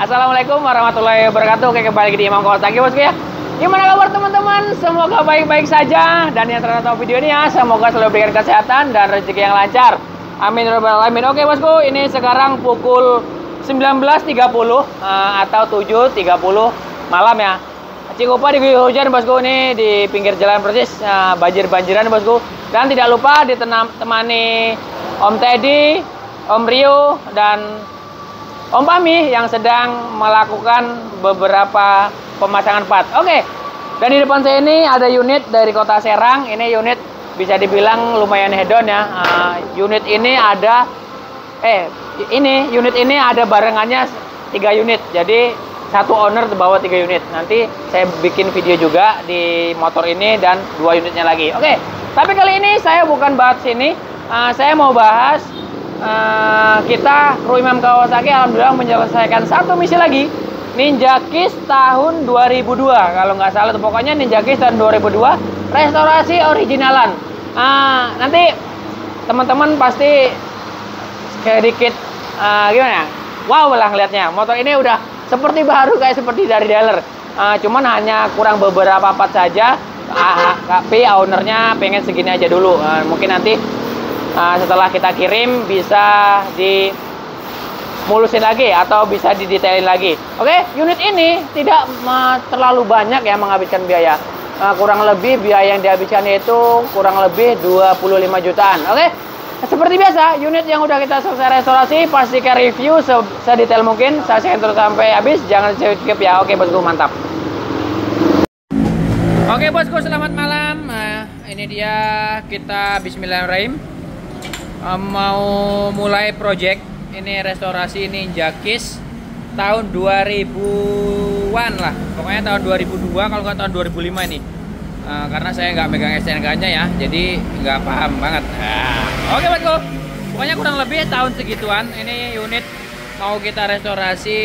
Assalamualaikum warahmatullahi wabarakatuh. Oke, kembali lagi di Imam Kawasaki bosku ya. Gimana kabar teman-teman? Semoga baik-baik saja. Dan yang ternyata video ini ya, semoga selalu berikan kesehatan dan rezeki yang lancar. Amin ya rabbal alamin. Oke bosku, ini sekarang pukul 19.30 atau 7.30 malam ya. Cikupa diguyur hujan bosku, ini di pinggir jalan persis, banjir-banjiran bosku. Dan tidak lupa ditemani Om Teddy, Om Rio, dan Om Pami yang sedang melakukan beberapa pemasangan part. Oke, dan di depan saya ini ada unit dari Kota Serang. Ini unit bisa dibilang lumayan hedon ya. Unit ini ada, unit ini ada barengannya 3 unit. Jadi satu owner bawa 3 unit. Nanti saya bikin video juga di motor ini dan 2 unitnya lagi. Oke, tapi kali ini saya bukan bahas ini. Saya mau bahas kita kru Imam Kawasaki alhamdulillah menyelesaikan satu misi lagi, Ninja Kiss tahun 2002 kalau nggak salah. Pokoknya Ninja Kiss tahun 2002 restorasi originalan. Nanti teman-teman pasti sedikit gimana, wow lah ngeliatnya. Motor ini udah seperti baru, kayak seperti dari dealer. Cuman hanya kurang beberapa part saja. Tapi ownernya pengen segini aja dulu. Mungkin nanti setelah kita kirim bisa dimulusin lagi atau bisa didetailin lagi. Oke, unit ini tidak terlalu banyak ya menghabiskan biaya. Kurang lebih biaya yang dihabiskan itu kurang lebih 25 jutaan. Oke, seperti biasa unit yang udah kita selesai restorasi pastikan review sedetail mungkin. Saksikan terus sampai habis, jangan skip ya. Oke bosku, mantap. Oke bosku, selamat malam. Ini dia, kita bismillahirrahmanirrahim. Mau mulai project ini restorasi Ninja Kiss tahun 2000-an lah, pokoknya tahun 2002 kalau nggak tahun 2005 ini. Karena saya nggak megang STNK-nya ya, jadi nggak paham banget. Oke bosku, pokoknya kurang lebih tahun segituan. Ini unit mau kita restorasi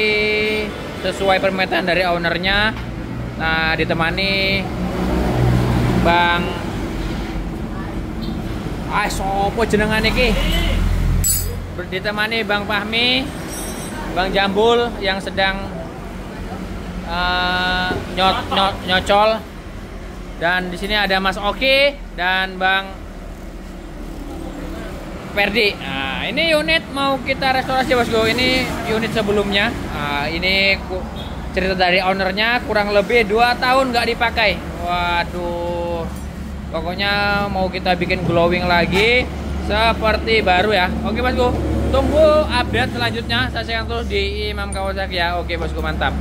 sesuai permintaan dari ownernya. Nah, ditemani Bang sopo jenengan iki, ditemani Bang Fahmi, Bang Jambul yang sedang nyocol, dan di sini ada Mas Oki dan Bang Ferdi. Nah, ini unit mau kita restorasi bosku. Ini unit sebelumnya. Ini cerita dari ownernya, kurang lebih 2 tahun nggak dipakai. Waduh. Pokoknya mau kita bikin glowing lagi seperti baru ya. Oke bosku, tunggu update selanjutnya. Saksikan terus di Imam Kawasaki ya. Oke bosku, mantap.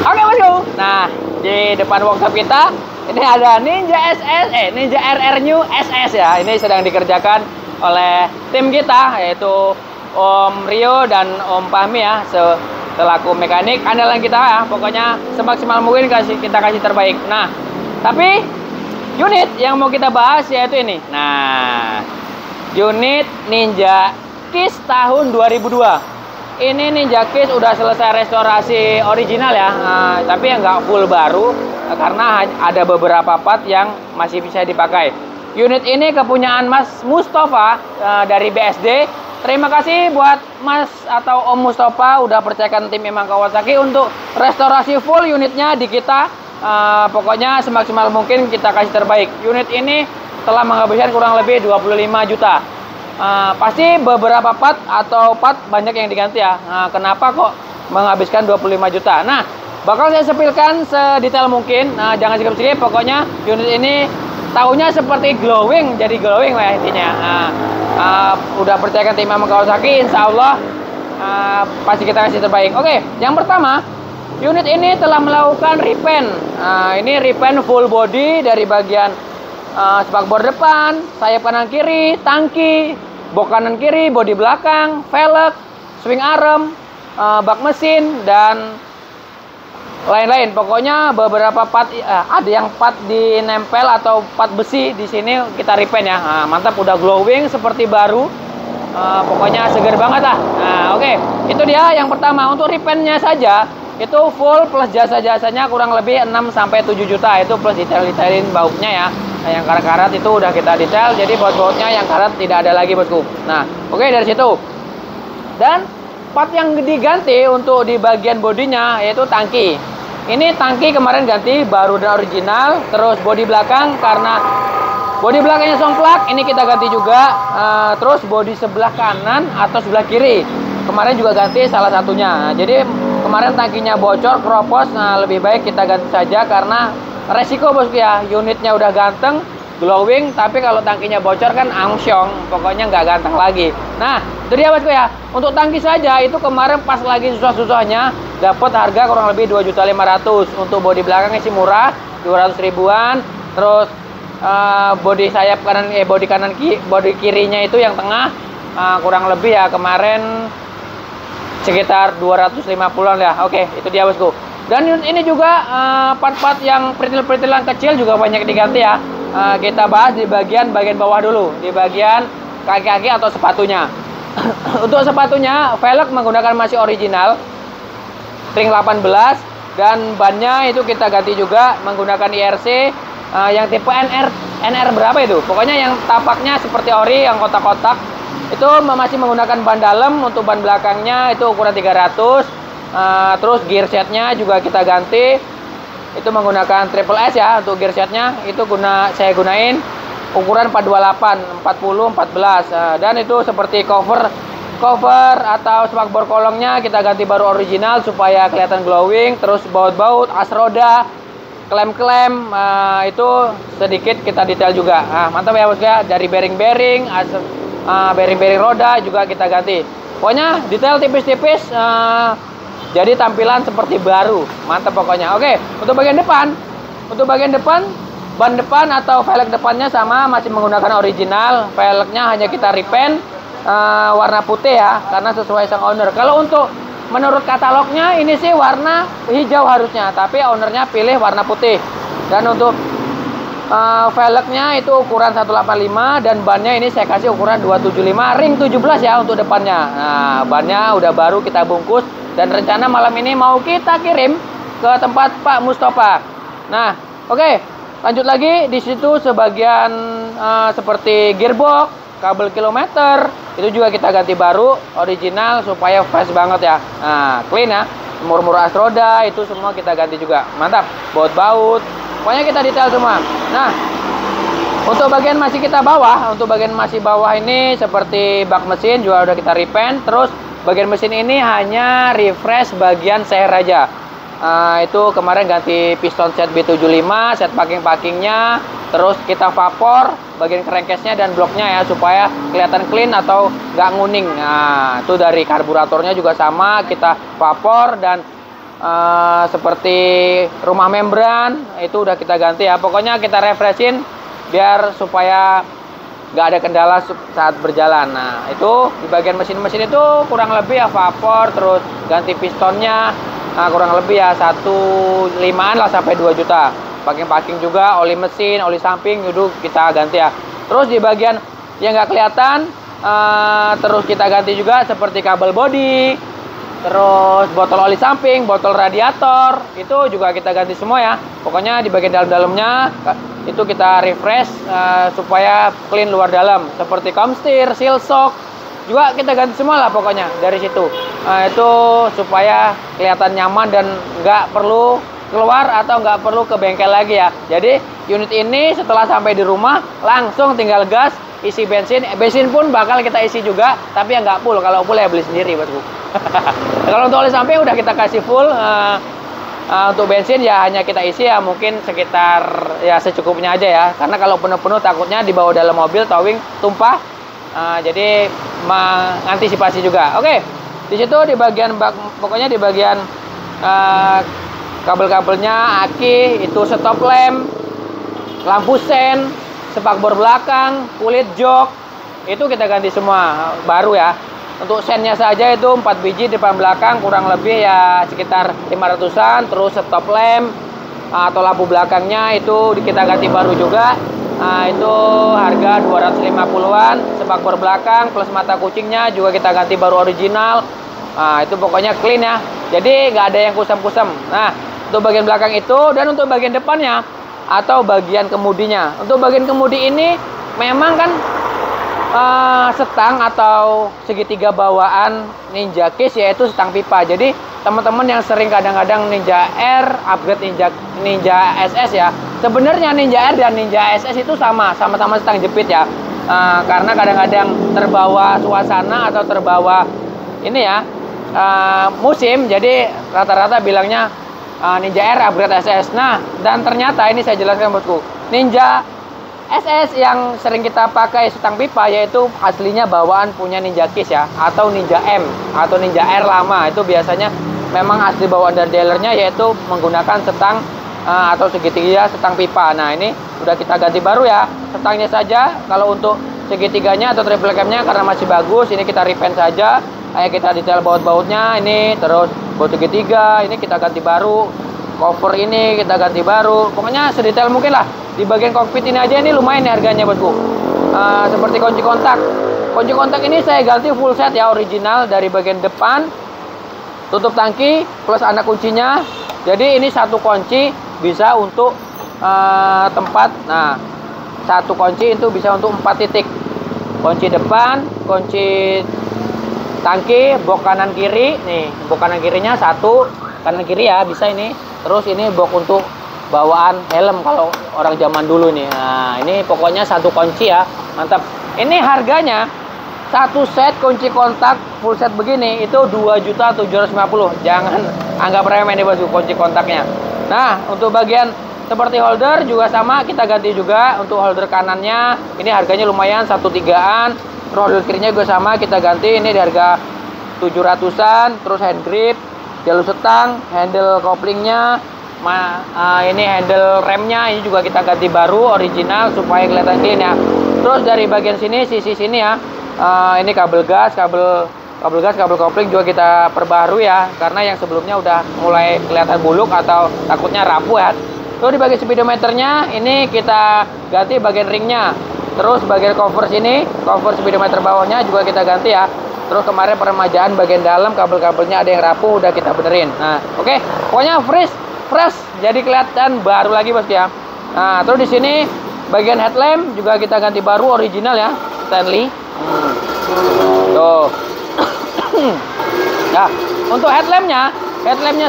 Oke bosku, nah di depan workshop kita ini ada Ninja RR New SS ya. Ini sedang dikerjakan oleh tim kita, yaitu Om Rio dan Om Fahmi ya, selaku mekanik andalan kita ya. Pokoknya semaksimal mungkin kita kasih terbaik. Nah, tapi unit yang mau kita bahas yaitu ini. Nah, unit Ninja Kiss tahun 2002. Ini Ninja Kiss udah selesai restorasi original ya, tapi yang nggak full baru karena ada beberapa part yang masih bisa dipakai. Unit ini kepunyaan Mas Mustafa dari BSD. Terima kasih buat Mas atau Om Mustafa udah percayakan tim Imam Kawasaki untuk restorasi full unitnya di kita. Pokoknya semaksimal mungkin kita kasih terbaik. Unit ini telah menghabiskan kurang lebih 25 juta. Pasti beberapa part atau part banyak yang diganti ya. Kenapa kok menghabiskan 25 juta? Nah, bakal saya sepilkan sedetail mungkin. Jangan skip-skip. Pokoknya unit ini tahunya seperti glowing, jadi glowing lah intinya. Udah percayakan tim Imam Kawasaki, insya Allah pasti kita kasih terbaik. Oke, yang pertama, unit ini telah melakukan repaint. Ini repaint full body dari bagian spakbor depan, sayap kanan kiri, tangki, bok kanan kiri, bodi belakang, velg, swing arm, bak mesin, dan lain-lain. Pokoknya beberapa part, ada yang part dinempel atau part besi di sini kita repaint ya. Mantap, udah glowing seperti baru. Pokoknya seger banget lah. Oke, itu dia yang pertama. Untuk repaintnya saja itu full plus jasa-jasanya kurang lebih 6-7 juta. Itu plus detail-detailin bautnya ya. Yang karat-karat itu udah kita detail, jadi baut-bautnya yang karat tidak ada lagi bosku. Nah, oke, dari situ Dan part yang diganti untuk di bagian bodinya yaitu tangki. Ini tangki kemarin ganti baru dan original. Terus bodi belakang, karena bodi belakangnya somplak, ini kita ganti juga. Terus bodi sebelah kanan atau sebelah kiri kemarin juga ganti salah satunya. Jadi kemarin tangkinya bocor, keropos. Nah, lebih baik kita ganti saja karena resiko bosku ya. Unitnya udah ganteng, glowing, tapi kalau tangkinya bocor kan angsyong, pokoknya nggak ganteng lagi. Nah, itu dia bosku ya. Untuk tangki saja itu kemarin pas lagi susah-susahnya dapat harga kurang lebih 2.500.000. Untuk bodi belakangnya sih murah, 200 ribuan. Terus bodi sayap kanan, bodi kirinya itu yang tengah kurang lebih ya kemarin sekitar 250-an ya. Oke, itu dia bosku. Dan unit ini juga part-part yang peritil-peritilan kecil juga banyak diganti ya. Kita bahas di bagian bawah dulu, di bagian kaki-kaki atau sepatunya. Untuk sepatunya, velg menggunakan masih original, ring 18, dan bannya itu kita ganti juga menggunakan IRC yang tipe NR berapa itu? Pokoknya yang tapaknya seperti ori, yang kotak-kotak. Itu masih menggunakan ban dalam. Untuk ban belakangnya itu ukuran 300. Terus gear setnya juga kita ganti. Itu menggunakan triple S ya. Untuk gear setnya itu saya gunain ukuran 428, 40, 14. Dan itu seperti cover atau spakbor kolongnya kita ganti baru original supaya kelihatan glowing. Terus baut-baut, as roda, klem-klem itu sedikit kita detail juga. Mantap ya bosku ya. Dari bearing-bearing, bearing-bearing roda juga kita ganti. Pokoknya detail tipis-tipis, jadi tampilan seperti baru. Mantap pokoknya. Oke, untuk bagian depan, ban depan atau velg depannya sama, masih menggunakan original. Velgnya hanya kita repaint warna putih ya, karena sesuai sang owner. Kalau untuk menurut katalognya ini sih warna hijau harusnya, tapi ownernya pilih warna putih. Dan untuk velgnya itu ukuran 185 dan bannya ini saya kasih ukuran 275 ring 17 ya untuk depannya. Nah, bannya udah baru kita bungkus dan rencana malam ini mau kita kirim ke tempat Pak Mustafa. Nah, oke, lanjut lagi. Di situ sebagian seperti gearbox, kabel kilometer itu juga kita ganti baru original supaya fresh banget ya. Nah, clean ya. Mur-mur as roda itu semua kita ganti juga. Mantap. Baut-baut, pokoknya kita detail semua. Nah, untuk bagian masih bawah ini seperti bak mesin juga udah kita repaint. Terus bagian mesin ini hanya refresh bagian seher aja. Itu kemarin ganti piston set B75, set packing-packingnya. Terus kita vapor bagian crankcase-nya dan bloknya ya supaya kelihatan clean atau nggak nguning. Nah, itu dari karburatornya juga sama kita vapor. Dan seperti rumah membran itu udah kita ganti ya. Pokoknya kita refreshin biar supaya nggak ada kendala saat berjalan. Nah, itu di bagian mesin-mesin itu kurang lebih ya vapor, terus ganti pistonnya kurang lebih ya 1,5-an lah sampai 2 juta. Packing juga, oli mesin, oli samping itu kita ganti ya. Terus di bagian yang nggak kelihatan terus kita ganti juga seperti kabel bodi, terus botol oli samping, botol radiator itu juga kita ganti semua ya. Pokoknya di bagian dalam-dalamnya itu kita refresh supaya clean luar dalam. Seperti komstir, seal shock juga kita ganti semua lah pokoknya dari situ. Itu supaya kelihatan nyaman dan nggak perlu keluar atau nggak perlu ke bengkel lagi ya. Jadi unit ini setelah sampai di rumah langsung tinggal gas, isi bensin. Bensin pun bakal kita isi juga, tapi ya nggak full. Kalau full ya beli sendiri buatku. Kalau untuk oli samping udah kita kasih full. Untuk bensin ya hanya kita isi ya mungkin sekitar ya secukupnya aja ya. Karena kalau penuh-penuh takutnya dibawa dalam mobil towing tumpah. Jadi mengantisipasi juga. Oke, di situ di bagian bak, pokoknya di bagian kabel-kabelnya, aki, itu stop lamp, lampu sen, spakbor belakang, kulit jok, itu kita ganti semua baru ya. Untuk sennya saja itu 4 biji depan belakang kurang lebih ya sekitar 500-an. Terus stop lamp atau lampu belakangnya itu kita ganti baru juga. Itu harga 250-an. Spakbor belakang plus mata kucingnya juga kita ganti baru original. Itu pokoknya clean ya. Jadi nggak ada yang kusam-kusam. Nah, untuk bagian belakang itu. Dan untuk bagian depannya atau bagian kemudinya. Untuk bagian kemudi ini memang kan setang atau segitiga bawaan Ninja Kiss, yaitu setang pipa. Jadi teman-teman yang sering kadang-kadang Ninja R upgrade Ninja SS ya, sebenarnya Ninja R dan Ninja SS itu sama-sama setang jepit ya. Karena kadang-kadang terbawa suasana atau terbawa ini ya, musim, jadi rata-rata bilangnya Ninja R upgrade SS. Nah, dan ternyata ini saya jelaskan bosku, Ninja SS yang sering kita pakai setang pipa yaitu aslinya bawaan punya Ninja Kiss ya, atau Ninja M atau Ninja R lama. Itu biasanya memang asli bawaan dari dealernya, yaitu menggunakan setang atau segitiga setang pipa. Nah, ini udah kita ganti baru ya, setangnya saja. Kalau untuk segitiganya atau triple camnya karena masih bagus, ini kita repaint saja. Kayak kita detail baut-bautnya ini, terus baut segitiga ini kita ganti baru, cover ini kita ganti baru, pokoknya sedetail mungkin lah. Di bagian kokpit ini aja ini lumayan nih harganya bosku. Seperti kunci kontak ini saya ganti full set ya, original dari bagian depan, tutup tangki plus anak kuncinya. Jadi ini satu kunci bisa untuk tempat, nah satu kunci itu bisa untuk 4 titik, kunci depan, kunci tangki, box kanan kiri nih, box kanan kirinya satu, kanan kiri ya bisa ini. Terus ini box untuk bawaan helm kalau orang zaman dulu nih. Nah, ini pokoknya satu kunci ya, mantap. Ini harganya satu set kunci kontak full set begini itu 2.750.000. Jangan anggap remeh nih bosku kunci kontaknya. Nah, untuk bagian seperti holder juga sama, kita ganti juga untuk holder kanannya. Ini harganya lumayan 1.3-an. Terus holder kirinya juga sama, kita ganti. Ini di harga 700-an. Terus hand grip, jalur setang, handle koplingnya, ini handle remnya ini juga kita ganti baru original supaya kelihatan clean ya. Terus dari bagian sini, sisi sini ya, ini kabel gas, kabel kopling juga kita perbarui ya, karena yang sebelumnya udah mulai kelihatan buluk atau takutnya rapuh ya. Terus di bagian speedometernya ini kita ganti bagian ringnya. Terus bagian cover sini, cover speedometer bawahnya juga kita ganti ya. Terus kemarin peremajaan bagian dalam kabel-kabelnya ada yang rapuh, udah kita benerin. Nah, oke. Pokoknya fresh, jadi kelihatan baru lagi bos ya. Nah, terus di sini bagian headlamp juga kita ganti baru original ya, Stanley. Tuh. Nah, untuk headlampnya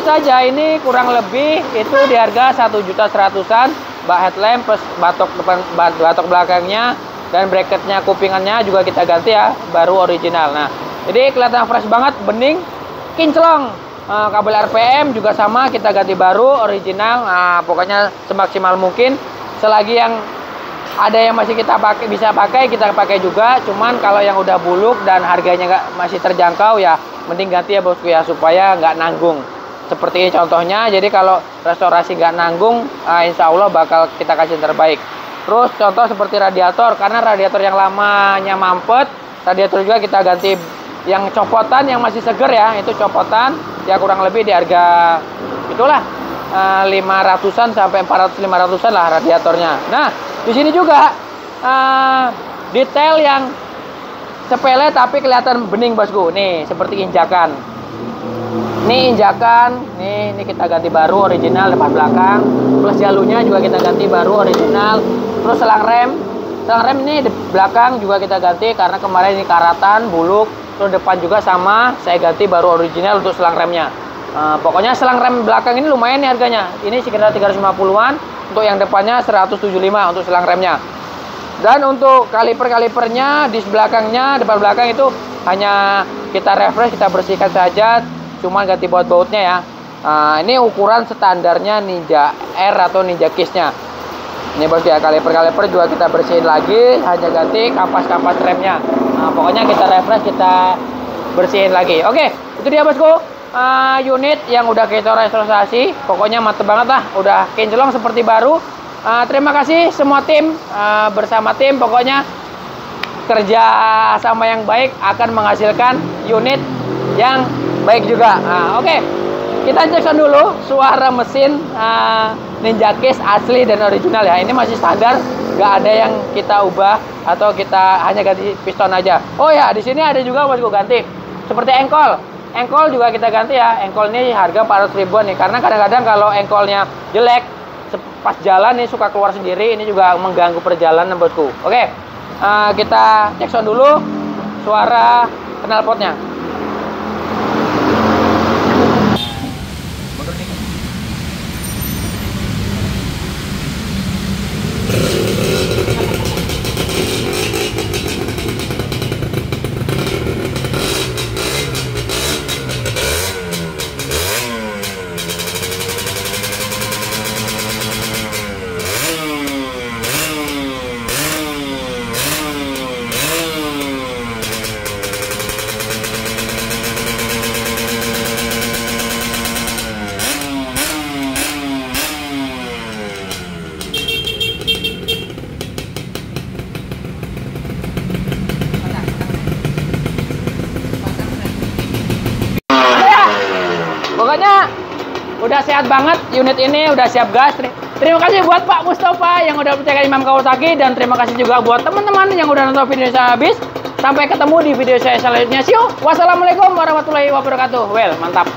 saja ini kurang lebih itu di harga 1.100.000-an. Bak headlamp plus batok depan, batok belakangnya dan bracketnya, kupingannya juga kita ganti ya, baru original. Nah, jadi kelihatan fresh banget, bening, kinclong. Kabel RPM juga sama, kita ganti baru original. Nah, pokoknya semaksimal mungkin. Selagi yang ada yang masih kita pakai, bisa pakai, kita pakai juga. Cuman kalau yang udah buluk dan harganya masih terjangkau ya, mending ganti ya bosku ya, supaya nggak nanggung. Seperti ini contohnya. Jadi kalau restorasi nggak nanggung, insya Allah bakal kita kasih yang terbaik. Terus contoh seperti radiator, karena radiator yang lamanya mampet, radiator juga kita ganti yang copotan yang masih seger ya, itu copotan ya kurang lebih di harga itulah 500-an sampai 400-500-an lah radiatornya. Nah, di sini juga detail yang sepele tapi kelihatan bening bosku. Nih, seperti injakan. Ini injakan, ini kita ganti baru original depan belakang. Plus jalurnya juga kita ganti baru original. Terus selang rem ini di belakang juga kita ganti karena kemarin ini karatan, buluk. Terus depan juga sama, saya ganti baru original untuk selang remnya. Pokoknya selang rem belakang ini lumayan nih harganya. Ini sekitar 350-an, untuk yang depannya 175 untuk selang remnya. Dan untuk kalipernya di belakangnya, depan belakang itu hanya kita refresh, kita bersihkan saja, cuma ganti baut-bautnya ya. Ini ukuran standarnya Ninja R atau Ninja Kiss-nya. Ini bos ya, kaliper juga kita bersihin lagi, hanya ganti kapas-kapas remnya. Nah, pokoknya kita refresh, kita bersihin lagi. Oke, itu dia bosku, unit yang udah kita restorasi. Pokoknya mantep banget lah, udah kinclong seperti baru. Terima kasih semua tim, bersama tim pokoknya kerja sama yang baik akan menghasilkan unit yang baik juga. Oke. Kita cek dulu suara mesin Ninja Kiss asli dan original ya. Ini masih standar, nggak ada yang kita ubah atau kita hanya ganti piston aja. Oh ya, di sini ada juga bosku ganti. Seperti engkol juga kita ganti ya. Engkol ini harga 400.000-an nih, karena kadang-kadang kalau engkolnya jelek pas jalan nih suka keluar sendiri. Ini juga mengganggu perjalanan bosku. Oke. kita cek sound dulu suara knalpotnya. Pokoknya udah sehat banget unit ini, udah siap gas. Terima kasih buat Pak Mustafa yang udah percaya Imam Kawasaki, dan terima kasih juga buat teman-teman yang udah nonton video saya habis. Sampai ketemu di video saya selanjutnya. See you. Wassalamualaikum warahmatullahi wabarakatuh. Well, mantap.